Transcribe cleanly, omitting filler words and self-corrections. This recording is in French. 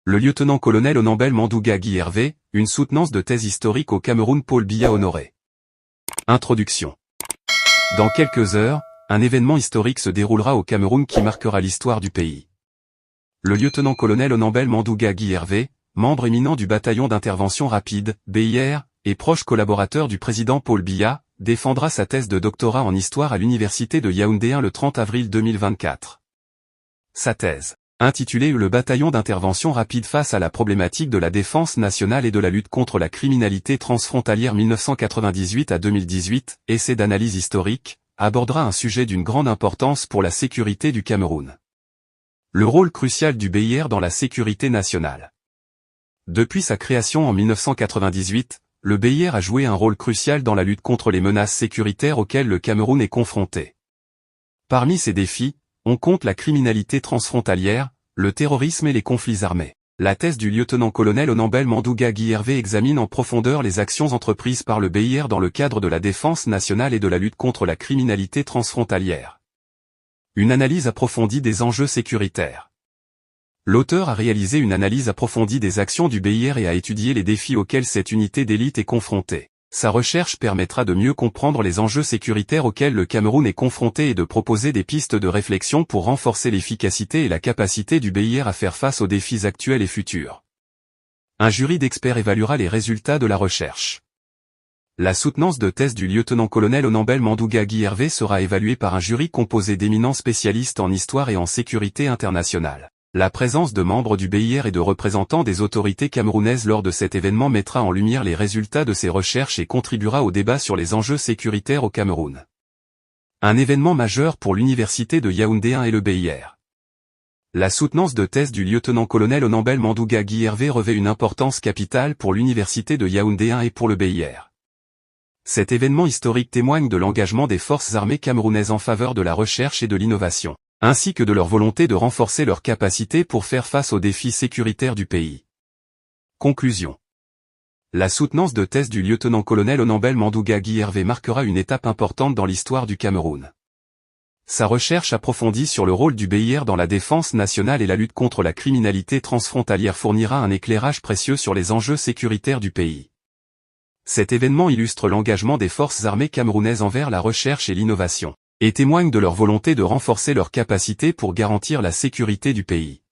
Le lieutenant-colonel Onambel Mandouga Guy Hervé, une soutenance de thèse historique au Cameroun Paul Biya honoré. Introduction. Dans quelques heures, un événement historique se déroulera au Cameroun qui marquera l'histoire du pays. Le lieutenant-colonel Onambel Mandouga Guy Hervé, membre éminent du bataillon d'intervention rapide, BIR, et proche collaborateur du président Paul Biya, défendra sa thèse de doctorat en histoire à l'université de Yaoundé 1 le 30 avril 2024. Sa thèse, intitulée Le bataillon d'intervention rapide face à la problématique de la défense nationale et de la lutte contre la criminalité transfrontalière 1998 à 2018, essai d'analyse historique, abordera un sujet d'une grande importance pour la sécurité du Cameroun. Le rôle crucial du BIR dans la sécurité nationale. Depuis sa création en 1998, le BIR a joué un rôle crucial dans la lutte contre les menaces sécuritaires auxquelles le Cameroun est confronté. Parmi ces défis, on compte la criminalité transfrontalière, le terrorisme et les conflits armés. La thèse du lieutenant-colonel Onambel Mandouga Guy Hervé examine en profondeur les actions entreprises par le BIR dans le cadre de la défense nationale et de la lutte contre la criminalité transfrontalière. Une analyse approfondie des enjeux sécuritaires. L'auteur a réalisé une analyse approfondie des actions du BIR et a étudié les défis auxquels cette unité d'élite est confrontée. Sa recherche permettra de mieux comprendre les enjeux sécuritaires auxquels le Cameroun est confronté et de proposer des pistes de réflexion pour renforcer l'efficacité et la capacité du BIR à faire face aux défis actuels et futurs. Un jury d'experts évaluera les résultats de la recherche. La soutenance de thèse du lieutenant-colonel Onambel Mandouga Guy Hervé sera évaluée par un jury composé d'éminents spécialistes en histoire et en sécurité internationale. La présence de membres du BIR et de représentants des autorités camerounaises lors de cet événement mettra en lumière les résultats de ces recherches et contribuera au débat sur les enjeux sécuritaires au Cameroun. Un événement majeur pour l'université de Yaoundé 1 et le BIR. La soutenance de thèse du lieutenant-colonel Onambel Mandouga Guy Hervé revêt une importance capitale pour l'université de Yaoundé 1 et pour le BIR. Cet événement historique témoigne de l'engagement des forces armées camerounaises en faveur de la recherche et de l'innovation, ainsi que de leur volonté de renforcer leurs capacités pour faire face aux défis sécuritaires du pays. Conclusion. La soutenance de thèse du lieutenant-colonel Onambel Mandouga Guy Hervé marquera une étape importante dans l'histoire du Cameroun. Sa recherche approfondie sur le rôle du BIR dans la défense nationale et la lutte contre la criminalité transfrontalière fournira un éclairage précieux sur les enjeux sécuritaires du pays. Cet événement illustre l'engagement des forces armées camerounaises envers la recherche et l'innovation, et témoigne de leur volonté de renforcer leurs capacités pour garantir la sécurité du pays.